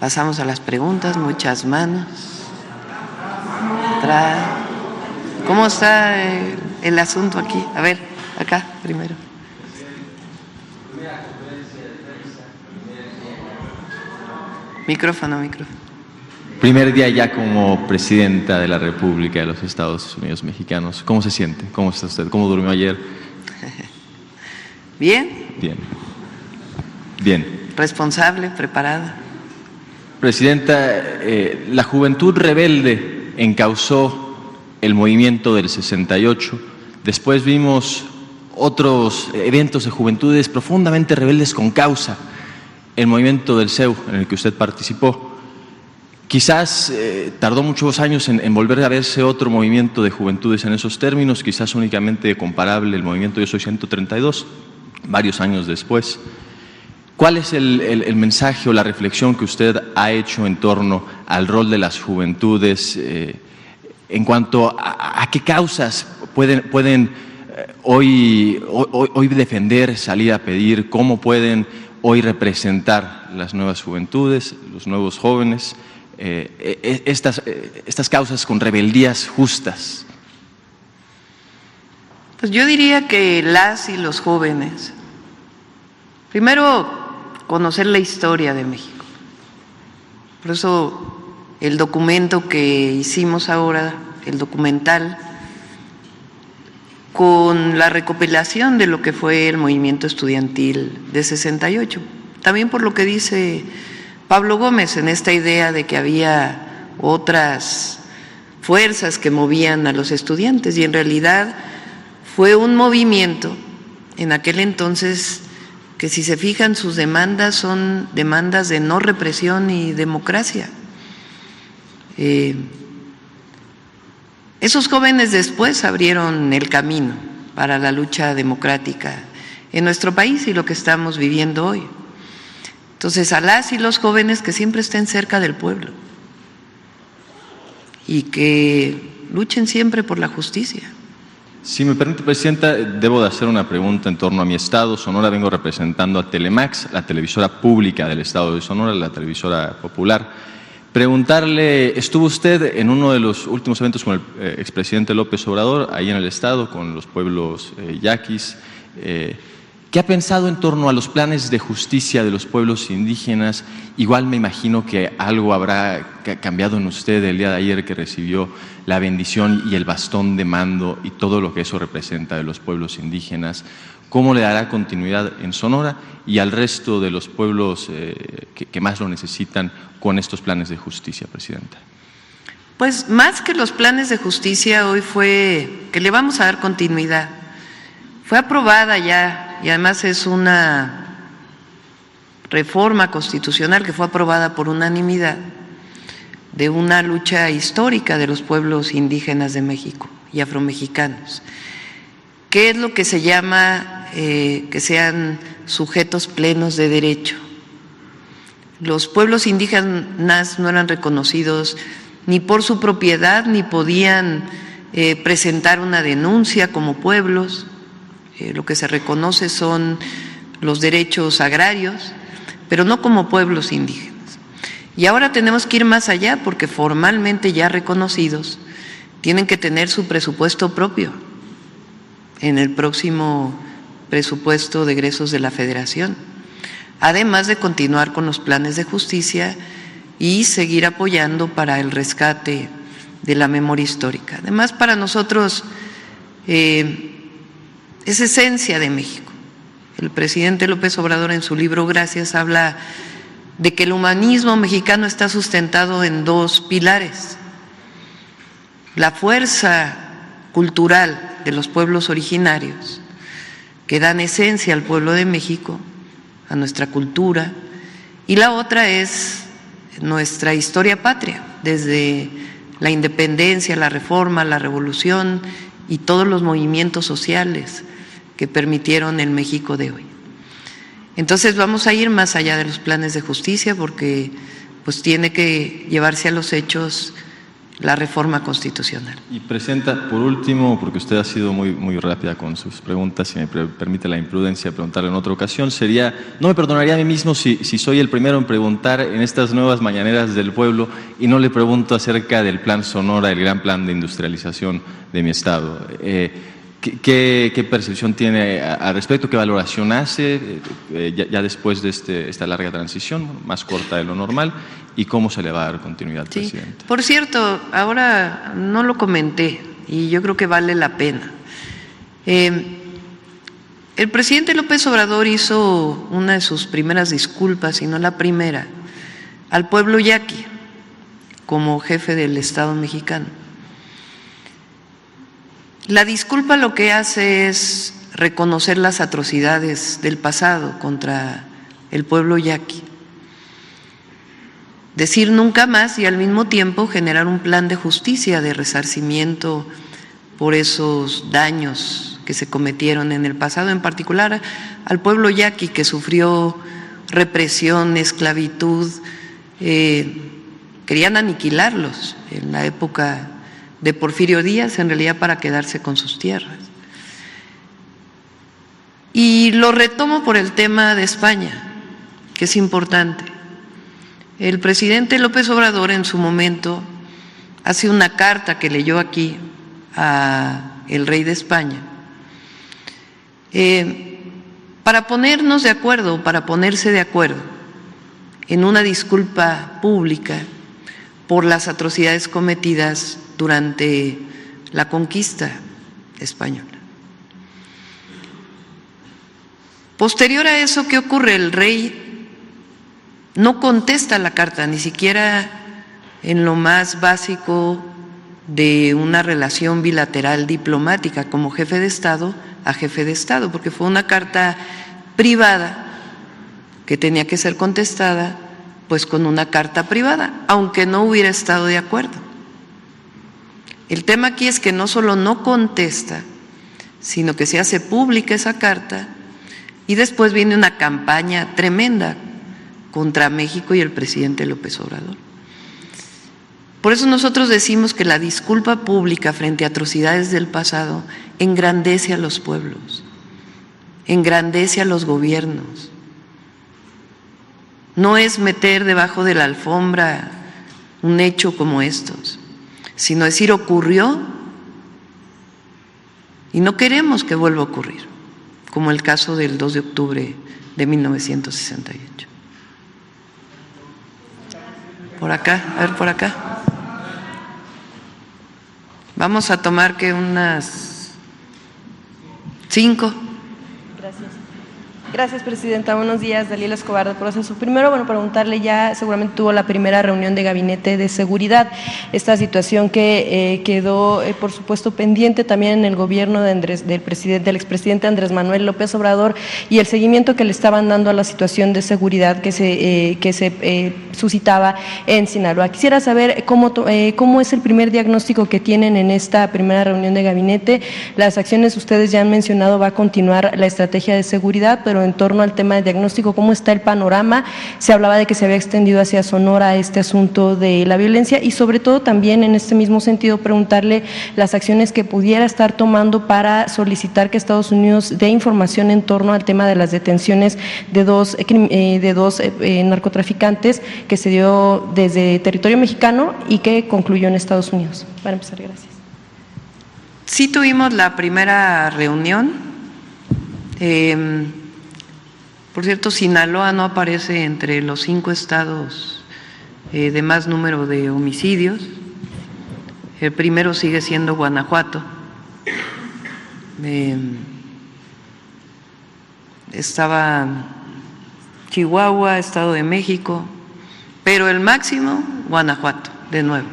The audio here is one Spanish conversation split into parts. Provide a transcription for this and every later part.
Pasamos a las preguntas, muchas manos. Atrás. ¿Cómo está el asunto aquí? A ver, acá primero. Micrófono. Primer día ya como presidenta de la República de los Estados Unidos Mexicanos. ¿Cómo se siente? ¿Cómo está usted? ¿Cómo durmió ayer? Bien. Bien. Responsable, preparada. Presidenta, la juventud rebelde encauzó el movimiento del 68. Después vimos otros eventos de juventudes profundamente rebeldes con causa. El movimiento del CEU, en el que usted participó. Quizás tardó muchos años en volver a verse otro movimiento de juventudes en esos términos, quizás únicamente comparable el movimiento Yo Soy 132, varios años después. ¿Cuál es el mensaje o la reflexión que usted ha hecho en torno al rol de las juventudes en cuanto a qué causas pueden hoy defender, salir a pedir, cómo pueden hoy representar las nuevas juventudes, los nuevos jóvenes, estas causas con rebeldías justas? Pues yo diría que las y los jóvenes, primero, conocer la historia de México. Por eso el documento que hicimos ahora, el documental, con la recopilación de lo que fue el movimiento estudiantil de 68. También por lo que dice Pablo Gómez en esta idea de que había otras fuerzas que movían a los estudiantes, y en realidad fue un movimiento en aquel entonces que, si se fijan, sus demandas son demandas de no represión y democracia. Esos jóvenes después abrieron el camino para la lucha democrática en nuestro país y lo que estamos viviendo hoy. Entonces, a las y los jóvenes que siempre estén cerca del pueblo y que luchen siempre por la justicia. Si me permite, Presidenta, debo de hacer una pregunta en torno a mi estado. Sonora, vengo representando a Telemax, la televisora pública del estado de Sonora, la televisora popular. Preguntarle, ¿estuvo usted en uno de los últimos eventos con el expresidente López Obrador, ahí en el estado, con los pueblos yaquis? ¿Qué ha pensado en torno a los planes de justicia de los pueblos indígenas? Igual me imagino que algo habrá cambiado en usted el día de ayer, que recibió la bendición y el bastón de mando y todo lo que eso representa de los pueblos indígenas. ¿Cómo le dará continuidad en Sonora y al resto de los pueblos que más lo necesitan con estos planes de justicia, Presidenta? Pues más que los planes de justicia, hoy fue que le vamos a dar continuidad. Fue aprobada ya, y además es una reforma constitucional que fue aprobada por unanimidad, de una lucha histórica de los pueblos indígenas de México y afromexicanos. ¿Qué es lo que se llama que sean sujetos plenos de derecho? Los pueblos indígenas no eran reconocidos ni por su propiedad, ni podían presentar una denuncia como pueblos. Lo que se reconoce son los derechos agrarios, pero no como pueblos indígenas. Y ahora tenemos que ir más allá, porque formalmente ya reconocidos tienen que tener su presupuesto propio en el próximo presupuesto de egresos de la Federación, además de continuar con los planes de justicia y seguir apoyando para el rescate de la memoria histórica. Además, para nosotros es esencia de México. El presidente López Obrador, en su libro Gracias, habla de que el humanismo mexicano está sustentado en dos pilares: la fuerza cultural de los pueblos originarios, que dan esencia al pueblo de México, a nuestra cultura, y la otra es nuestra historia patria, desde la independencia, la reforma, la revolución y todos los movimientos sociales que permitieron el México de hoy. Entonces vamos a ir más allá de los planes de justicia, porque pues tiene que llevarse a los hechos la reforma constitucional. Y Presidenta, por último, porque usted ha sido muy rápida con sus preguntas, si me permite la imprudencia de preguntarle en otra ocasión, no me perdonaría a mí mismo si soy el primero en preguntar en estas nuevas mañaneras del pueblo y no le pregunto acerca del Plan Sonora, el gran plan de industrialización de mi estado. ¿Qué percepción tiene al respecto? ¿Qué valoración hace ya después de esta larga transición, más corta de lo normal? ¿Y cómo se le va a dar continuidad, sí. Presidente? Por cierto, ahora no lo comenté y yo creo que vale la pena. El presidente López Obrador hizo una de sus primeras disculpas, si no la primera, al pueblo yaqui como jefe del Estado mexicano. La disculpa lo que hace es reconocer las atrocidades del pasado contra el pueblo yaqui, decir nunca más y al mismo tiempo generar un plan de justicia, de resarcimiento por esos daños que se cometieron en el pasado, en particular al pueblo yaqui que sufrió represión, esclavitud, querían aniquilarlos en la época de Porfirio Díaz, en realidad para quedarse con sus tierras. Y lo retomo por el tema de España, que es importante. El presidente López Obrador en su momento hace una carta que leyó aquí al rey de España para ponernos de acuerdo, para ponerse de acuerdo en una disculpa pública por las atrocidades cometidas durante la conquista española. Posterior a eso, ¿qué ocurre? El rey no contesta la carta, ni siquiera en lo más básico de una relación bilateral diplomática como jefe de Estado a jefe de Estado, porque fue una carta privada que tenía que ser contestada pues con una carta privada, aunque no hubiera estado de acuerdo. El tema aquí es que no solo no contesta, sino que se hace pública esa carta y después viene una campaña tremenda contra México y el presidente López Obrador. Por eso nosotros decimos que la disculpa pública frente a atrocidades del pasado engrandece a los pueblos, engrandece a los gobiernos. No es meter debajo de la alfombra un hecho como estos, sino decir ocurrió y no queremos que vuelva a ocurrir, como el caso del 2 de octubre de 1968. Por acá, a ver por acá. Vamos a tomar que unas 5. Gracias, Presidenta. Buenos días, Daliela Escobar de Proceso. Primero, preguntarle, ya seguramente tuvo la primera reunión de gabinete de seguridad, esta situación que quedó, por supuesto, pendiente también en el gobierno del expresidente Andrés Manuel López Obrador y el seguimiento que le estaban dando a la situación de seguridad que se suscitaba en Sinaloa. Quisiera saber cómo es el primer diagnóstico que tienen en esta primera reunión de gabinete. Las acciones, ustedes ya han mencionado, va a continuar la estrategia de seguridad, pero en torno al tema de diagnóstico, ¿cómo está el panorama? Se hablaba de que se había extendido hacia Sonora este asunto de la violencia y sobre todo también en este mismo sentido preguntarle las acciones que pudiera estar tomando para solicitar que Estados Unidos dé información en torno al tema de las detenciones de dos narcotraficantes que se dio desde territorio mexicano y que concluyó en Estados Unidos. Para empezar, gracias. Sí tuvimos la primera reunión. Por cierto, Sinaloa no aparece entre los 5 estados de más número de homicidios. El primero sigue siendo Guanajuato. Estaba Chihuahua, Estado de México, pero el máximo, Guanajuato, de nuevo.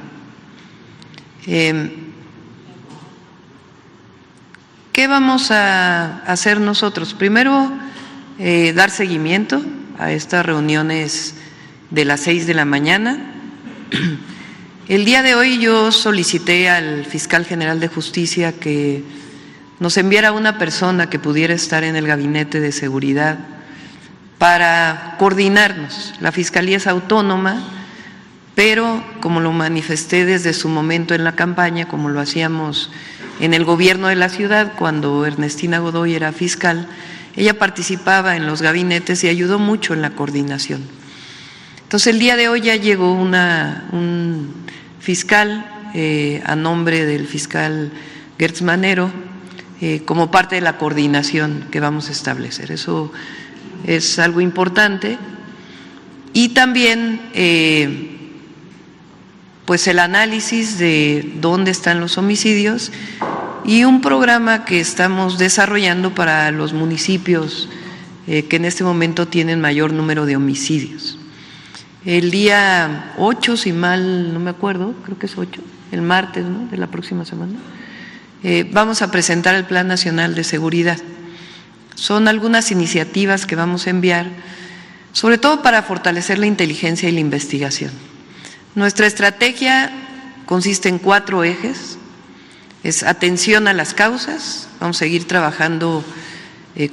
¿Qué vamos a hacer nosotros? Primero, dar seguimiento a estas reuniones de las 6 de la mañana. El día de hoy yo solicité al fiscal general de justicia que nos enviara una persona que pudiera estar en el gabinete de seguridad para coordinarnos. La fiscalía es autónoma, pero como lo manifesté desde su momento en la campaña, como lo hacíamos en el gobierno de la ciudad, cuando Ernestina Godoy era fiscal, ella participaba en los gabinetes y ayudó mucho en la coordinación. Entonces, el día de hoy ya llegó un fiscal a nombre del fiscal Gertz Manero, como parte de la coordinación que vamos a establecer. Eso es algo importante. Y también pues el análisis de dónde están los homicidios y un programa que estamos desarrollando para los municipios que en este momento tienen mayor número de homicidios. El día 8, si mal no me acuerdo, creo que es 8, el martes, ¿no?, de la próxima semana, vamos a presentar el Plan Nacional de Seguridad. Son algunas iniciativas que vamos a enviar, sobre todo para fortalecer la inteligencia y la investigación. Nuestra estrategia consiste en 4 ejes. Es atención a las causas, vamos a seguir trabajando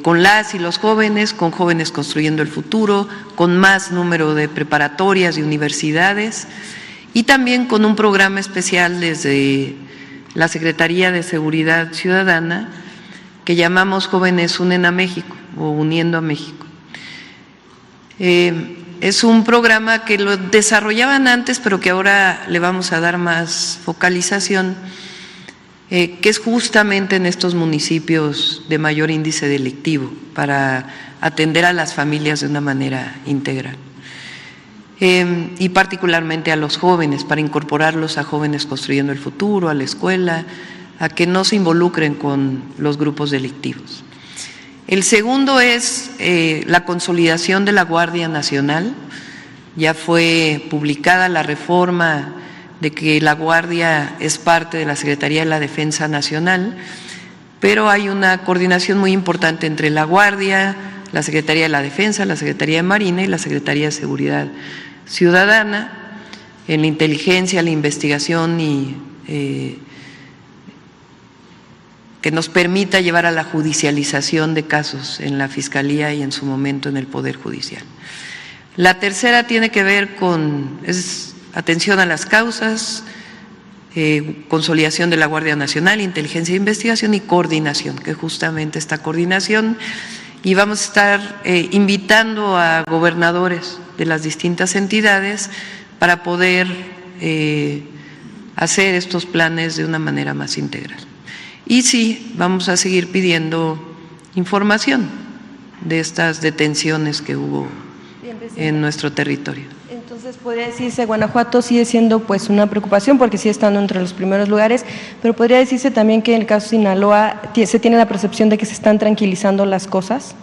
con las y los jóvenes, con Jóvenes Construyendo el Futuro, con más número de preparatorias y universidades, y también con un programa especial desde la Secretaría de Seguridad Ciudadana que llamamos Jóvenes Unen a México o Uniendo a México. Es un programa que lo desarrollaban antes, pero que ahora le vamos a dar más focalización, que es justamente en estos municipios de mayor índice delictivo, para atender a las familias de una manera integral. Y particularmente a los jóvenes, para incorporarlos a Jóvenes Construyendo el Futuro, a la escuela, a que no se involucren con los grupos delictivos. El segundo es la consolidación de la Guardia Nacional. Ya fue publicada la reforma de que la Guardia es parte de la Secretaría de la Defensa Nacional, pero hay una coordinación muy importante entre la Guardia, la Secretaría de la Defensa, la Secretaría de Marina y la Secretaría de Seguridad Ciudadana, en la inteligencia, la investigación y que nos permita llevar a la judicialización de casos en la Fiscalía y en su momento en el Poder Judicial. La tercera tiene que ver con atención a las causas, consolidación de la Guardia Nacional, inteligencia e investigación y coordinación, que justamente esta coordinación, y vamos a estar invitando a gobernadores de las distintas entidades para poder hacer estos planes de una manera más integral. Y sí, vamos a seguir pidiendo información de estas detenciones que hubo en nuestro territorio. Entonces, podría decirse, Guanajuato sigue siendo pues una preocupación porque sigue estando entre los primeros lugares, pero podría decirse también que en el caso de Sinaloa se tiene la percepción de que se están tranquilizando las cosas.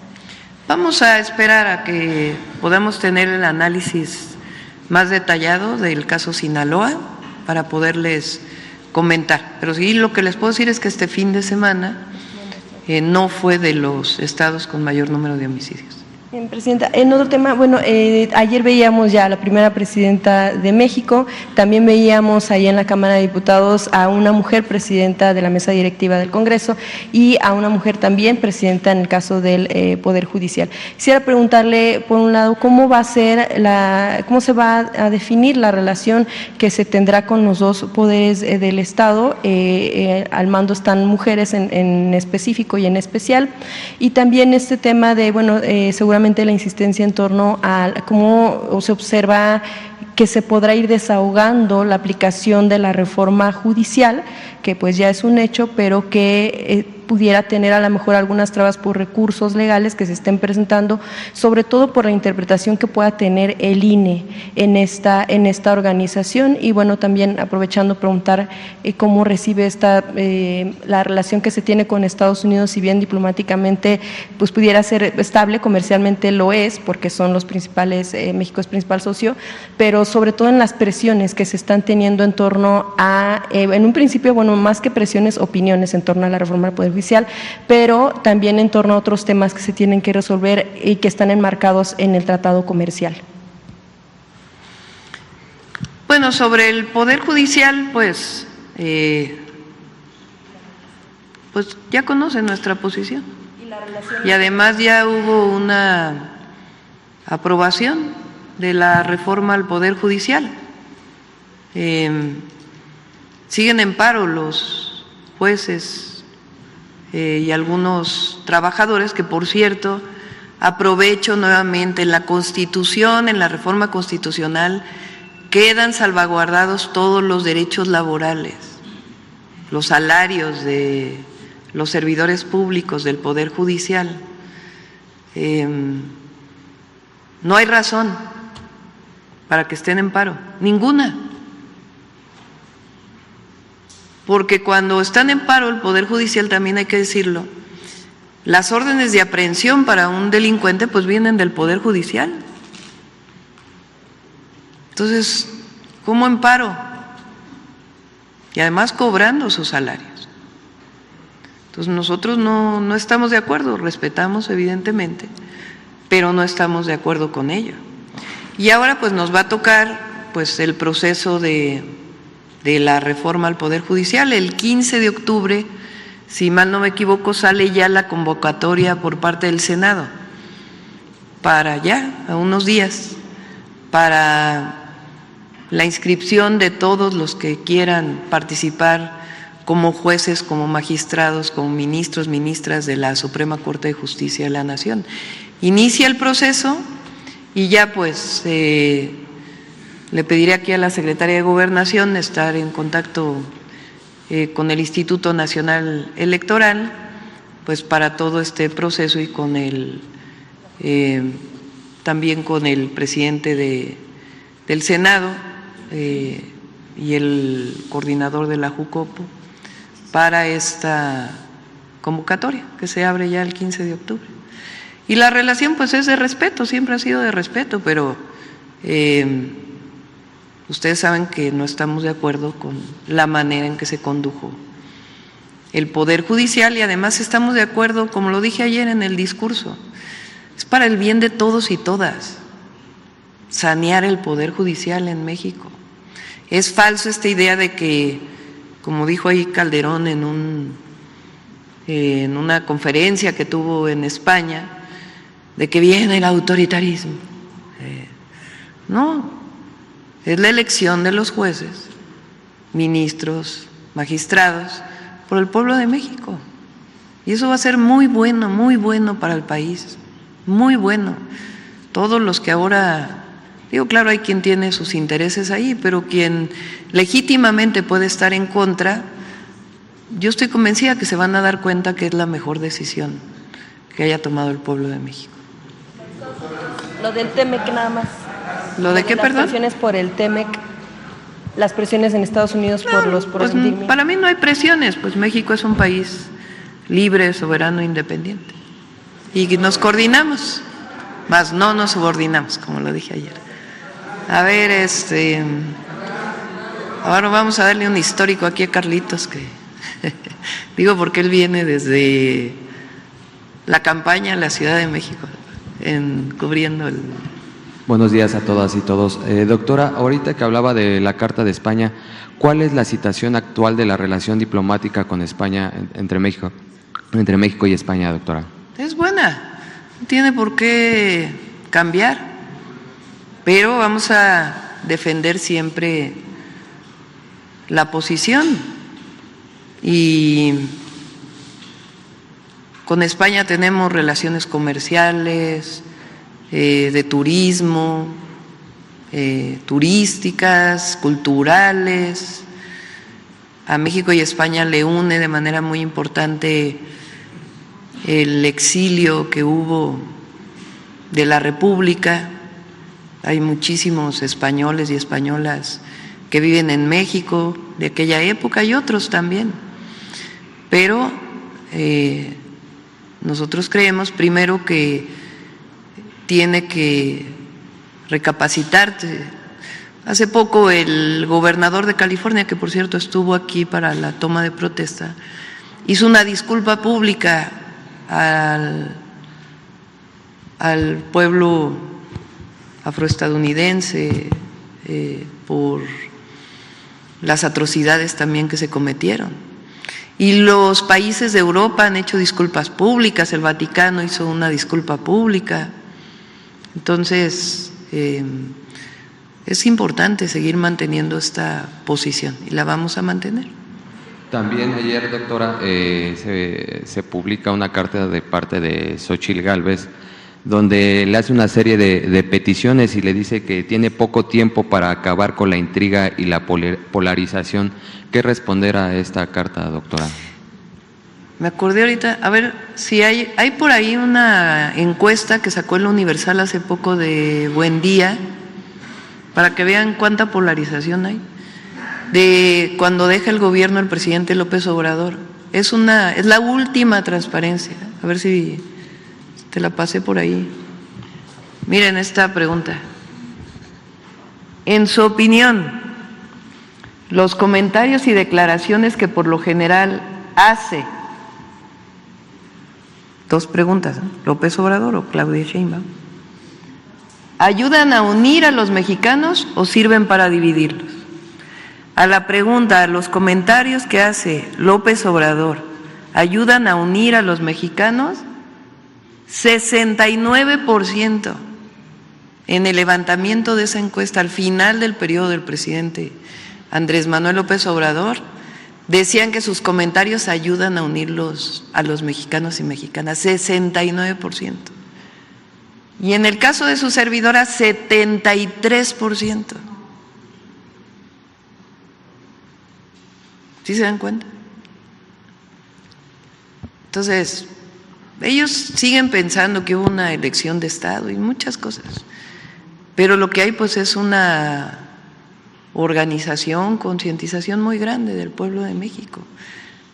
Vamos a esperar a que podamos tener el análisis más detallado del caso Sinaloa para poderles comentar. Pero sí, lo que les puedo decir es que este fin de semana no fue de los estados con mayor número de homicidios. Bien, Presidenta, en otro tema, bueno, ayer veíamos ya a la primera presidenta de México, también veíamos ahí en la Cámara de Diputados a una mujer presidenta de la mesa directiva del Congreso y a una mujer también presidenta en el caso del Poder Judicial. Quisiera preguntarle, por un lado, cómo se va a definir la relación que se tendrá con los dos poderes del Estado. Al mando están mujeres en específico y en especial, y también este tema de, bueno, seguramente la insistencia en torno a cómo se observa que se podrá ir desahogando la aplicación de la reforma judicial, que pues ya es un hecho, pero que pudiera tener a lo mejor algunas trabas por recursos legales que se estén presentando, sobre todo por la interpretación que pueda tener el INE en esta organización. Y bueno, también aprovechando preguntar cómo recibe la relación que se tiene con Estados Unidos, si bien diplomáticamente pues pudiera ser estable, comercialmente lo es, porque son los principales, México es principal socio, pero sobre todo en las presiones que se están teniendo en torno a, en un principio, bueno, más que presiones, opiniones en torno a la reforma del Poder Judicial, pero también en torno a otros temas que se tienen que resolver y que están enmarcados en el tratado comercial. Bueno, sobre el Poder Judicial, pues ya conocen nuestra posición. Y además ya hubo una aprobación de la reforma al Poder Judicial siguen en paro los jueces y algunos trabajadores que, por cierto, aprovecho nuevamente, en la Constitución, en la reforma constitucional, quedan salvaguardados todos los derechos laborales, los salarios de los servidores públicos del Poder Judicial. No hay razón para que estén en paro, ninguna. Porque cuando están en paro el Poder Judicial, también hay que decirlo, las órdenes de aprehensión para un delincuente pues vienen del Poder Judicial. Entonces, ¿cómo en paro? Y además cobrando sus salarios. Entonces nosotros no estamos de acuerdo, respetamos evidentemente, pero no estamos de acuerdo con ello. Y ahora pues nos va a tocar pues el proceso de la reforma al Poder Judicial. El 15 de octubre, si mal no me equivoco, sale ya la convocatoria por parte del Senado para ya, a unos días, para la inscripción de todos los que quieran participar como jueces, como magistrados, como ministros, ministras de la Suprema Corte de Justicia de la Nación. Inicia el proceso y ya pues le pediré aquí a la Secretaría de Gobernación estar en contacto con el Instituto Nacional Electoral, pues para todo este proceso y con también con el presidente del Senado y el coordinador de la Jucopo para esta convocatoria que se abre ya el 15 de octubre. Y la relación pues es de respeto, siempre ha sido de respeto, pero ustedes saben que no estamos de acuerdo con la manera en que se condujo el Poder Judicial y además estamos de acuerdo, como lo dije ayer en el discurso, es para el bien de todos y todas sanear el Poder Judicial en México. Es falso esta idea de que, como dijo ahí Calderón en una conferencia que tuvo en España, de que viene el autoritarismo. No, es la elección de los jueces, ministros, magistrados, por el pueblo de México. Y eso va a ser muy bueno para el país, muy bueno. Todos los que ahora, digo, claro, hay quien tiene sus intereses ahí, pero quien legítimamente puede estar en contra, yo estoy convencida que se van a dar cuenta que es la mejor decisión que haya tomado el pueblo de México. Lo del TEMEC nada más. ¿Lo de qué, perdón? Las presiones por el TEMEC, las presiones en Estados Unidos por los pues, para mí no hay presiones, pues México es un país libre, soberano, independiente. Y nos coordinamos, más no nos subordinamos, como lo dije ayer. A ver, ahora vamos a darle un histórico aquí a Carlitos, que digo porque él viene desde la campaña en la Ciudad de México, cubriendo el... Buenos días a todas y todos. Doctora, ahorita que hablaba de la Carta de España, ¿cuál es la situación actual de la relación diplomática con España entre México y España, doctora? Es buena, no tiene por qué cambiar, pero vamos a defender siempre la posición. Y con España tenemos relaciones comerciales, de turismo, turísticas, culturales. A México y España le une de manera muy importante el exilio que hubo de la República. Hay muchísimos españoles y españolas que viven en México de aquella época y otros también. Pero nosotros creemos primero que tiene que recapacitarse. Hace poco el gobernador de California, que por cierto estuvo aquí para la toma de protesta, hizo una disculpa pública al pueblo afroestadounidense por las atrocidades también que se cometieron. Y los países de Europa han hecho disculpas públicas, el Vaticano hizo una disculpa pública. Entonces, es importante seguir manteniendo esta posición y la vamos a mantener. También ayer, doctora, se publica una carta de parte de Xóchitl Gálvez donde le hace una serie de peticiones y le dice que tiene poco tiempo para acabar con la intriga y la polarización. ¿Qué responder a esta carta, doctora? Me acordé ahorita, a ver si hay por ahí una encuesta que sacó el Universal hace poco de Buen Día, para que vean cuánta polarización hay, de cuando deja el gobierno el presidente López Obrador. Es la última transparencia, a ver si te la pasé por ahí. Miren esta pregunta. En su opinión, los comentarios y declaraciones que por lo general hace, dos preguntas, ¿no? ¿López Obrador o Claudia Sheinbaum? ¿Ayudan a unir a los mexicanos o sirven para dividirlos? A la pregunta, ¿los comentarios que hace López Obrador ayudan a unir a los mexicanos? 69% en el levantamiento de esa encuesta al final del periodo del presidente Andrés Manuel López Obrador decían que sus comentarios ayudan a unirlos a los mexicanos y mexicanas, 69%. Y en el caso de su servidora, 73%. ¿Sí se dan cuenta? Entonces, ellos siguen pensando que hubo una elección de Estado y muchas cosas, pero lo que hay pues es una organización, concientización muy grande del pueblo de México.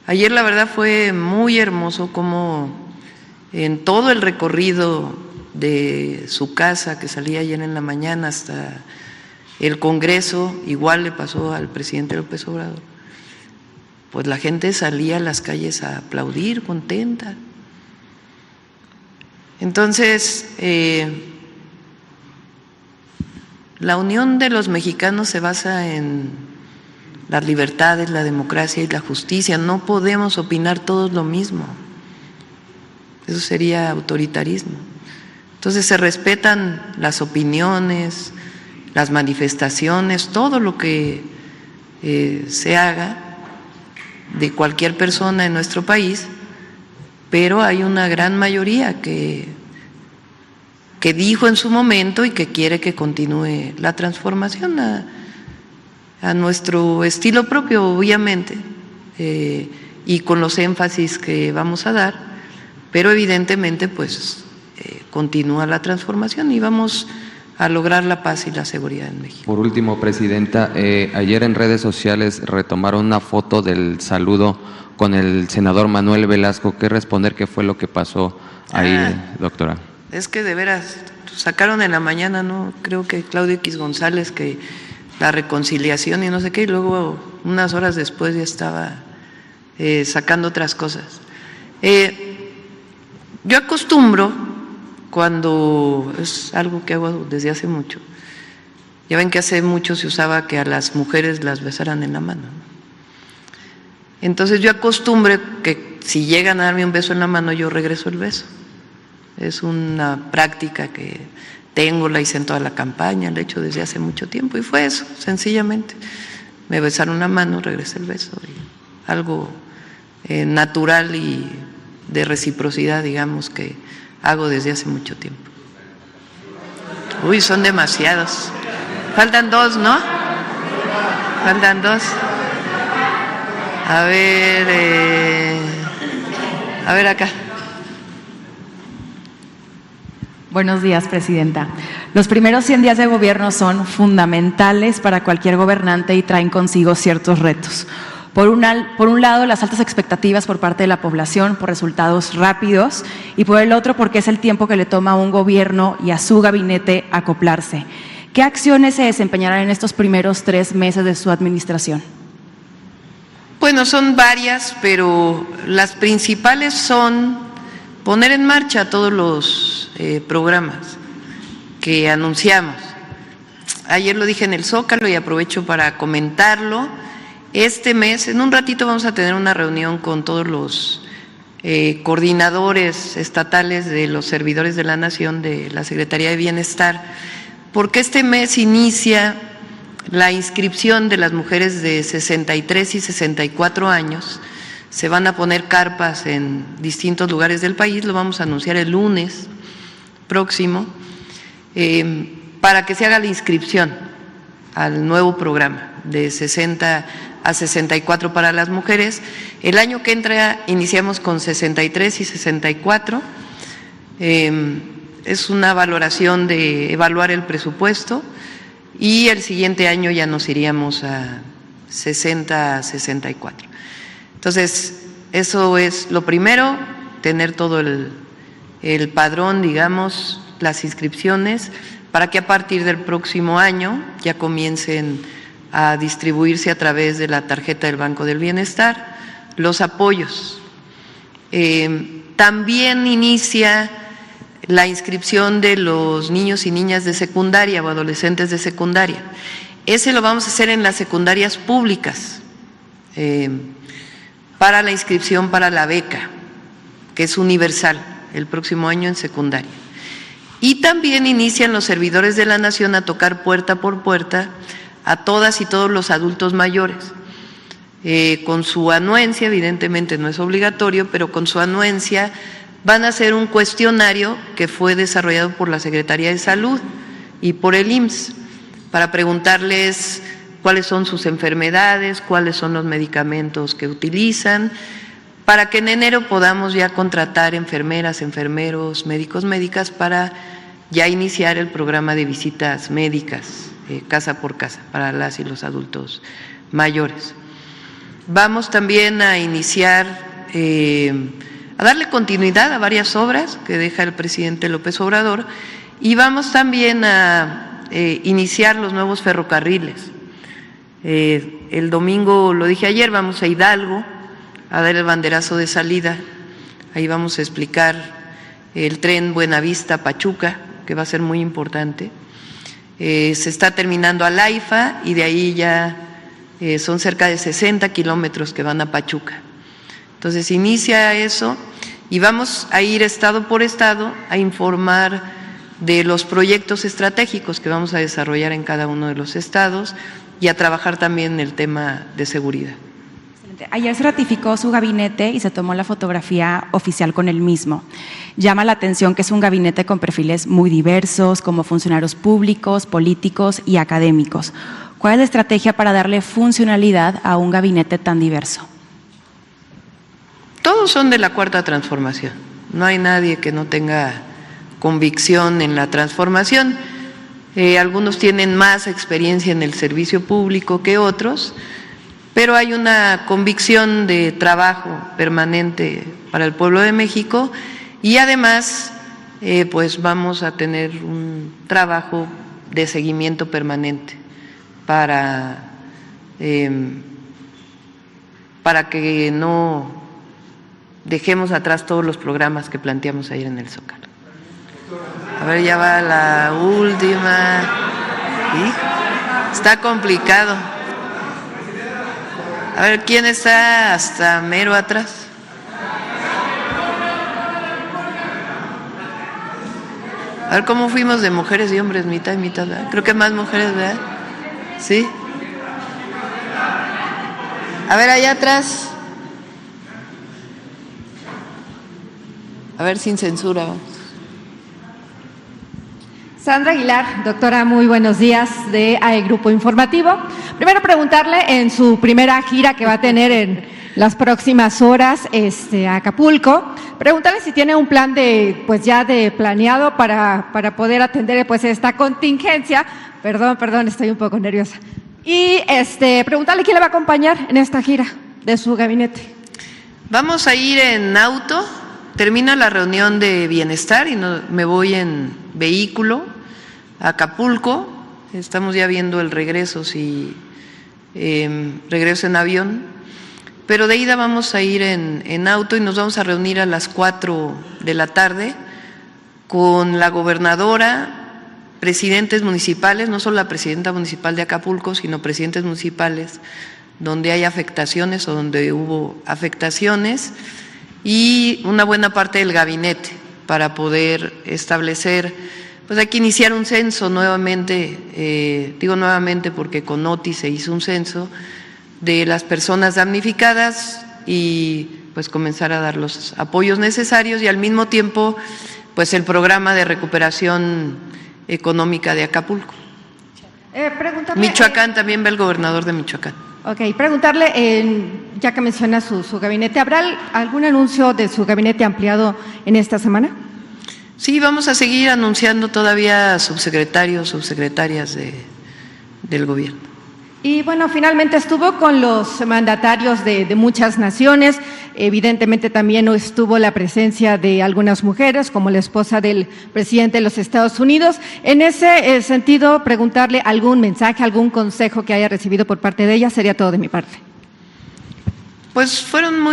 Ayer la verdad fue muy hermoso como en todo el recorrido de su casa, que salía ayer en la mañana hasta el Congreso, igual le pasó al presidente López Obrador, pues la gente salía a las calles a aplaudir, contenta. Entonces, la unión de los mexicanos se basa en las libertades, la democracia y la justicia. No podemos opinar todos lo mismo. Eso sería autoritarismo. Entonces se respetan las opiniones, las manifestaciones, todo lo que se haga de cualquier persona en nuestro país, pero hay una gran mayoría que dijo en su momento y que quiere que continúe la transformación a nuestro estilo propio, obviamente, y con los énfasis que vamos a dar, pero evidentemente pues continúa la transformación y vamos a lograr la paz y la seguridad en México. Por último, Presidenta, ayer en redes sociales retomaron una foto del saludo con el senador Manuel Velasco. ¿Qué responder? ¿Qué fue lo que pasó ahí, doctora? Es que de veras, sacaron en la mañana, ¿no? Creo que Claudio X González, que la reconciliación y no sé qué, y luego unas horas después ya estaba sacando otras cosas. Yo acostumbro, cuando es algo que hago desde hace mucho, ya ven que hace mucho se usaba que a las mujeres las besaran en la mano, ¿no? Entonces yo acostumbro que si llegan a darme un beso en la mano, yo regreso el beso. Es una práctica que tengo, la hice en toda la campaña, la he hecho desde hace mucho tiempo y fue eso, sencillamente. Me besaron la mano, regresé el beso, y algo natural y de reciprocidad, digamos, que hago desde hace mucho tiempo. Uy, son demasiados. Faltan dos, ¿no? Faltan dos. A ver acá. Buenos días, Presidenta. Los primeros 100 días de gobierno son fundamentales para cualquier gobernante y traen consigo ciertos retos. Por un lado, las altas expectativas por parte de la población por resultados rápidos y por el otro, porque es el tiempo que le toma a un gobierno y a su gabinete acoplarse. ¿Qué acciones se desempeñarán en estos primeros 3 meses de su administración? Bueno, son varias, pero las principales son poner en marcha todos los programas que anunciamos. Ayer lo dije en el Zócalo y aprovecho para comentarlo. Este mes, en un ratito, vamos a tener una reunión con todos los coordinadores estatales de los servidores de la Nación, de la Secretaría de Bienestar, porque este mes inicia la inscripción de las mujeres de 63 y 64 años. Se van a poner carpas en distintos lugares del país, lo vamos a anunciar el lunes próximo, para que se haga la inscripción al nuevo programa de 60 a 64 para las mujeres. El año que entra iniciamos con 63 y 64. Es una valoración de evaluar el presupuesto y el siguiente año ya nos iríamos a 60 a 64. Entonces, eso es lo primero, tener todo el padrón, digamos, las inscripciones, para que a partir del próximo año ya comiencen a distribuirse a través de la tarjeta del Banco del Bienestar los apoyos. También inicia la inscripción de los niños y niñas de secundaria o adolescentes de secundaria. Ese lo vamos a hacer en las secundarias públicas, para la inscripción para la beca, que es universal, el próximo año en secundaria. Y también inician los servidores de la Nación a tocar puerta por puerta a todas y todos los adultos mayores. Con su anuencia, evidentemente no es obligatorio, pero con su anuencia van a hacer un cuestionario que fue desarrollado por la Secretaría de Salud y por el IMSS para preguntarles cuáles son sus enfermedades, cuáles son los medicamentos que utilizan, para que en enero podamos ya contratar enfermeras, enfermeros, médicos, médicas para ya iniciar el programa de visitas médicas, casa por casa, para las y los adultos mayores. Vamos también a iniciar, a darle continuidad a varias obras que deja el presidente López Obrador, y vamos también a iniciar los nuevos ferrocarriles. El domingo, lo dije ayer, vamos a Hidalgo a dar el banderazo de salida. Ahí vamos a explicar el tren Buenavista-Pachuca, que va a ser muy importante. Se está terminando a Laifa y de ahí ya son cerca de 60 kilómetros que van a Pachuca. Entonces inicia eso y vamos a ir estado por estado a informar de los proyectos estratégicos que vamos a desarrollar en cada uno de los estados y a trabajar también en el tema de seguridad. Ayer se ratificó su gabinete y se tomó la fotografía oficial con el mismo. Llama la atención que es un gabinete con perfiles muy diversos, como funcionarios públicos, políticos y académicos. ¿Cuál es la estrategia para darle funcionalidad a un gabinete tan diverso? Todos son de la Cuarta Transformación. No hay nadie que no tenga convicción en la transformación. Algunos tienen más experiencia en el servicio público que otros, pero hay una convicción de trabajo permanente para el pueblo de México y además pues vamos a tener un trabajo de seguimiento permanente para que no dejemos atrás todos los programas que planteamos ayer en el Zócalo. A ver, ya va la última. ¿Sí? Está complicado. A ver, ¿quién está hasta mero atrás? A ver cómo fuimos de mujeres y hombres, mitad y mitad, ¿verdad? Creo que más mujeres, ¿verdad? ¿Sí? A ver, allá atrás. A ver, sin censura, vamos. Sandra Aguilar, doctora, muy buenos días de Grupo Informativo. Primero preguntarle en su primera gira que va a tener en las próximas horas a Acapulco, preguntarle si tiene un plan de planeado para poder atender pues esta contingencia. Perdón, estoy un poco nerviosa. Y preguntarle quién le va a acompañar en esta gira de su gabinete. Vamos a ir en auto. Termina la reunión de bienestar y me voy en vehículo a Acapulco. Estamos ya viendo el regreso, si regreso en avión, pero de ida vamos a ir en auto y nos vamos a reunir a las 4 de la tarde con la gobernadora, presidentes municipales, no solo la presidenta municipal de Acapulco, sino presidentes municipales donde hay afectaciones o donde hubo afectaciones, y una buena parte del gabinete para poder establecer pues hay que iniciar un censo nuevamente, digo nuevamente porque con Otis se hizo un censo de las personas damnificadas y pues comenzar a dar los apoyos necesarios y al mismo tiempo pues el programa de recuperación económica de Acapulco. Michoacán también va el gobernador de Michoacán. Ok, preguntarle, ya que menciona su gabinete, ¿habrá algún anuncio de su gabinete ampliado en esta semana? Sí, vamos a seguir anunciando todavía subsecretarios, subsecretarias del gobierno. Y bueno, finalmente estuvo con los mandatarios de muchas naciones, evidentemente también estuvo la presencia de algunas mujeres, como la esposa del presidente de los Estados Unidos. En ese sentido, preguntarle algún mensaje, algún consejo que haya recibido por parte de ella, sería todo de mi parte. Pues fueron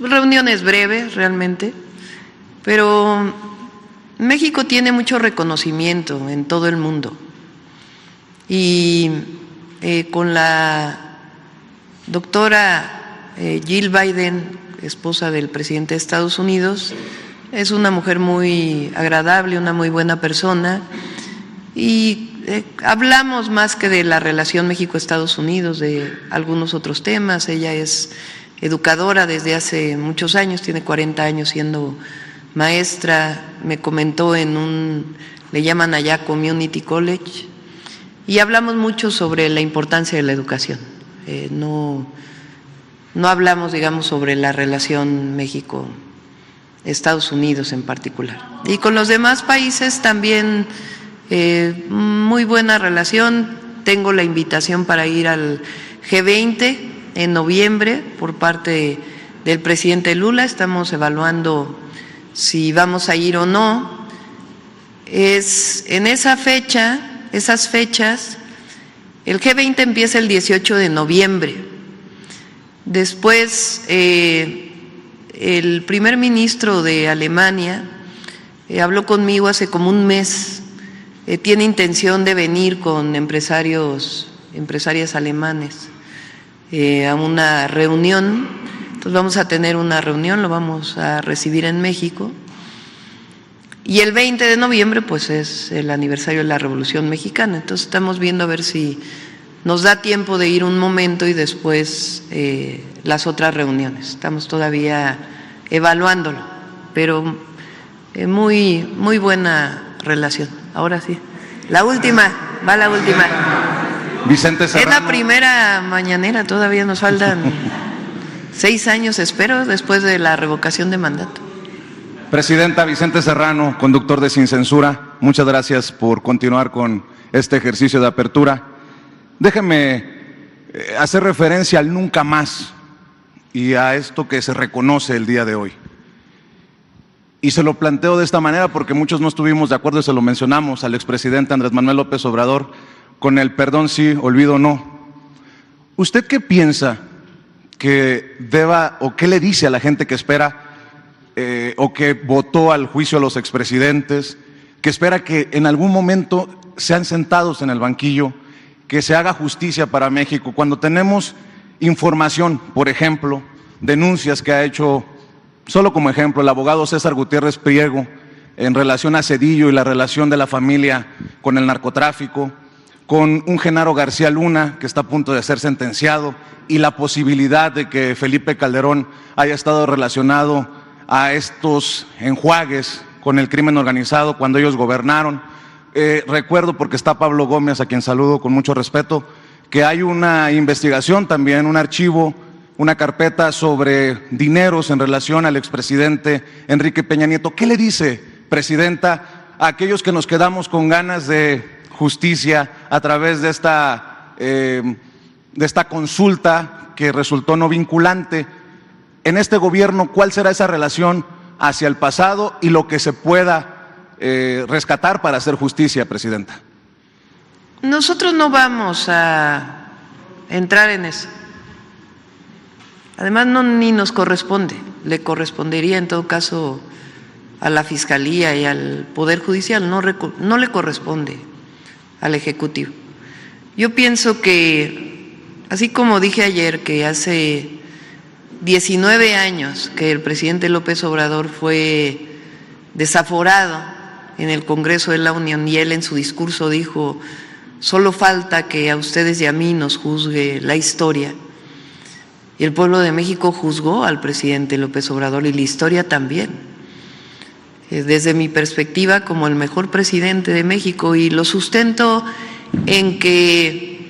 reuniones breves realmente, pero México tiene mucho reconocimiento en todo el mundo. Y con la doctora Jill Biden, esposa del presidente de Estados Unidos, es una mujer muy agradable, una muy buena persona, y hablamos más que de la relación México-Estados Unidos, de algunos otros temas. Ella es educadora desde hace muchos años, tiene 40 años siendo maestra, me comentó le llaman allá Community College, y hablamos mucho sobre la importancia de la educación. No hablamos, digamos, sobre la relación México-Estados Unidos en particular. Y con los demás países también muy buena relación. Tengo la invitación para ir al G20 en noviembre por parte del presidente Lula. Estamos evaluando si vamos a ir o no. Es en esas fechas, el G20 empieza el 18 de noviembre. Después, el primer ministro de Alemania habló conmigo hace como un mes. Tiene intención de venir con empresarias alemanes a una reunión. Entonces vamos a tener una reunión, lo vamos a recibir en México. Y el 20 de noviembre pues es el aniversario de la Revolución Mexicana. Entonces estamos viendo a ver si nos da tiempo de ir un momento y después las otras reuniones. Estamos todavía evaluándolo, pero muy buena relación. Ahora sí, la última. Vicente Serrano. Es la primera mañanera, todavía nos faltan 6 años, espero, después de la revocación de mandato. Presidenta, Vicente Serrano, conductor de Sin Censura, muchas gracias por continuar con este ejercicio de apertura. Déjeme hacer referencia al nunca más y a esto que se reconoce el día de hoy. Y se lo planteo de esta manera porque muchos no estuvimos de acuerdo y se lo mencionamos al expresidente Andrés Manuel López Obrador con el perdón sí, olvido no. ¿Usted qué piensa que deba o qué le dice a la gente que espera o que votó al juicio a los expresidentes, que espera que en algún momento sean sentados en el banquillo, que se haga justicia para México, cuando tenemos información, por ejemplo, denuncias que ha hecho, solo como ejemplo, el abogado César Gutiérrez Priego en relación a Zedillo y la relación de la familia con el narcotráfico, con un Genaro García Luna que está a punto de ser sentenciado y la posibilidad de que Felipe Calderón haya estado relacionado a estos enjuagues con el crimen organizado cuando ellos gobernaron. Recuerdo, porque está Pablo Gómez, a quien saludo con mucho respeto, que hay una investigación también, un archivo, una carpeta sobre dineros en relación al expresidente Enrique Peña Nieto. ¿Qué le dice, presidenta, a aquellos que nos quedamos con ganas de justicia a través de esta consulta que resultó no vinculante? En este gobierno, ¿cuál será esa relación hacia el pasado y lo que se pueda rescatar para hacer justicia, presidenta? Nosotros no vamos a entrar en eso. Además, ni nos corresponde. Le correspondería en todo caso a la Fiscalía y al Poder Judicial, no le corresponde al Ejecutivo. Yo pienso que, así como dije ayer, que hace 19 años que el presidente López Obrador fue desaforado en el Congreso de la Unión y él en su discurso dijo: solo falta que a ustedes y a mí nos juzgue la historia. Y el pueblo de México juzgó al presidente López Obrador y la historia también, desde mi perspectiva como el mejor presidente de México, y lo sustento en que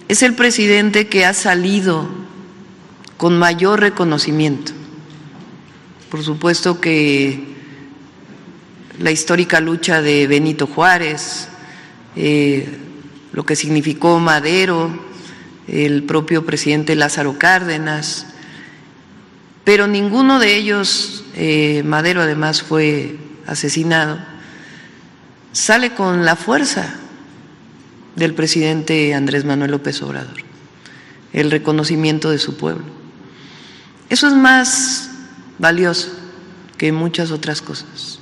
es el presidente que ha salido con mayor reconocimiento. Por supuesto que la histórica lucha de Benito Juárez, lo que significó Madero, el propio presidente Lázaro Cárdenas, pero ninguno de ellos, Madero además fue asesinado, sale con la fuerza del presidente Andrés Manuel López Obrador, el reconocimiento de su pueblo. Eso es más valioso que muchas otras cosas.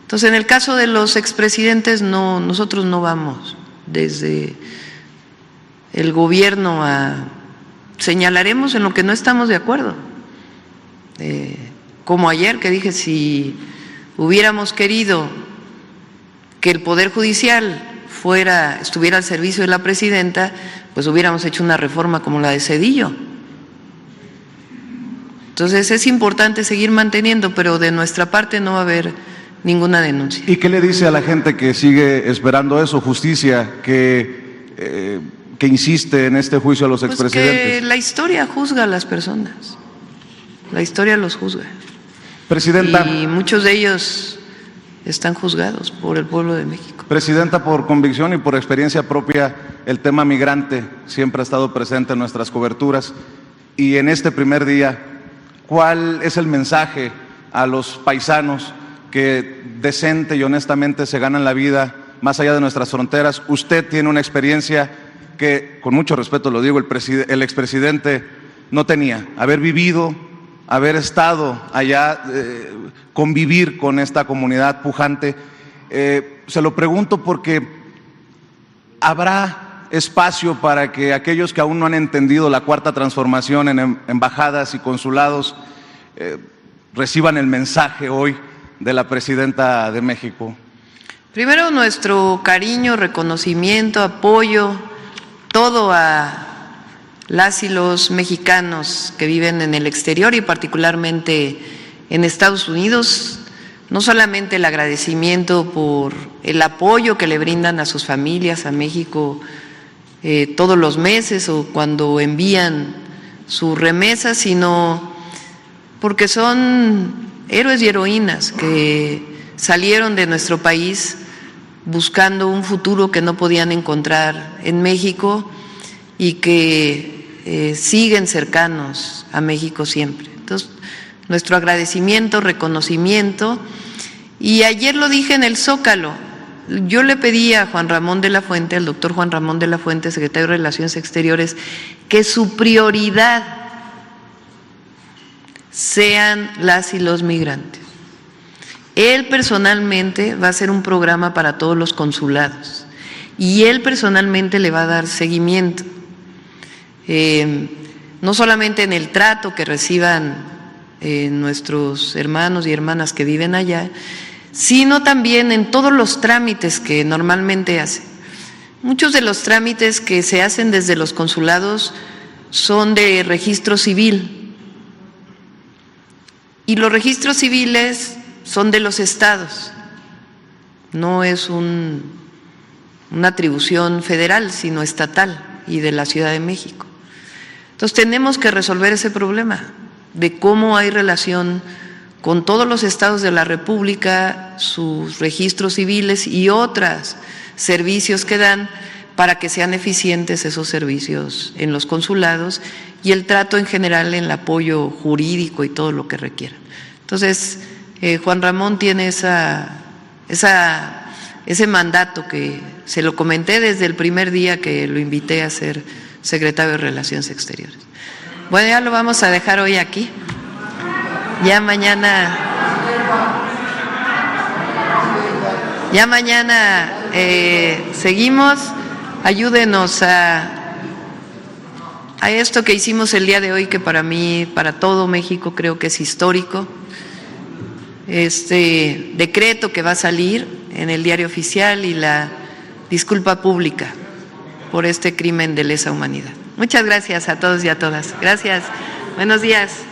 Entonces, en el caso de los expresidentes, no, nosotros no vamos desde el gobierno señalaremos en lo que no estamos de acuerdo. Como ayer que dije, si hubiéramos querido que el Poder Judicial estuviera al servicio de la presidenta, pues hubiéramos hecho una reforma como la de Zedillo. Entonces es importante seguir manteniendo, pero de nuestra parte no va a haber ninguna denuncia. ¿Y qué le dice a la gente que sigue esperando eso, justicia, que insiste en este juicio a los expresidentes? Pues que la historia juzga a las personas, la historia los juzga. Presidenta. Y muchos de ellos están juzgados por el pueblo de México. Presidenta, por convicción y por experiencia propia, el tema migrante siempre ha estado presente en nuestras coberturas. Y en este primer día, ¿cuál es el mensaje a los paisanos que decente y honestamente se ganan la vida más allá de nuestras fronteras? Usted tiene una experiencia que, con mucho respeto lo digo, el expresidente no tenía. Haber vivido, haber estado allá, convivir con esta comunidad pujante. Se lo pregunto porque habrá espacio para que aquellos que aún no han entendido la cuarta transformación en embajadas y consulados reciban el mensaje hoy de la presidenta de México. Primero, nuestro cariño, reconocimiento, apoyo, todo a las y los mexicanos que viven en el exterior y particularmente en Estados Unidos. No solamente el agradecimiento por el apoyo que le brindan a sus familias, a México, todos los meses o cuando envían sus remesas, sino porque son héroes y heroínas que salieron de nuestro país buscando un futuro que no podían encontrar en México y que siguen cercanos a México siempre. Entonces, nuestro agradecimiento, reconocimiento. Y ayer lo dije en el Zócalo, yo le pedí a Juan Ramón de la Fuente, al doctor Juan Ramón de la Fuente, secretario de Relaciones Exteriores, que su prioridad sean las y los migrantes. Él personalmente va a hacer un programa para todos los consulados y él personalmente le va a dar seguimiento, no solamente en el trato que reciban nuestros hermanos y hermanas que viven allá, sino también en todos los trámites que normalmente hacen. Muchos de los trámites que se hacen desde los consulados son de registro civil y los registros civiles son de los estados, no es una atribución federal, sino estatal y de la Ciudad de México. Entonces tenemos que resolver ese problema de cómo hay relación con todos los estados de la República, sus registros civiles y otros servicios que dan para que sean eficientes esos servicios en los consulados y el trato en general en el apoyo jurídico y todo lo que requieran. Entonces, Juan Ramón tiene ese mandato que se lo comenté desde el primer día que lo invité a ser secretario de Relaciones Exteriores. Bueno, ya lo vamos a dejar hoy aquí. Ya mañana seguimos. Ayúdenos a esto que hicimos el día de hoy, que para mí, para todo México, creo que es histórico. Este decreto que va a salir en el diario oficial y la disculpa pública por este crimen de lesa humanidad. Muchas gracias a todos y a todas. Gracias. Buenos días.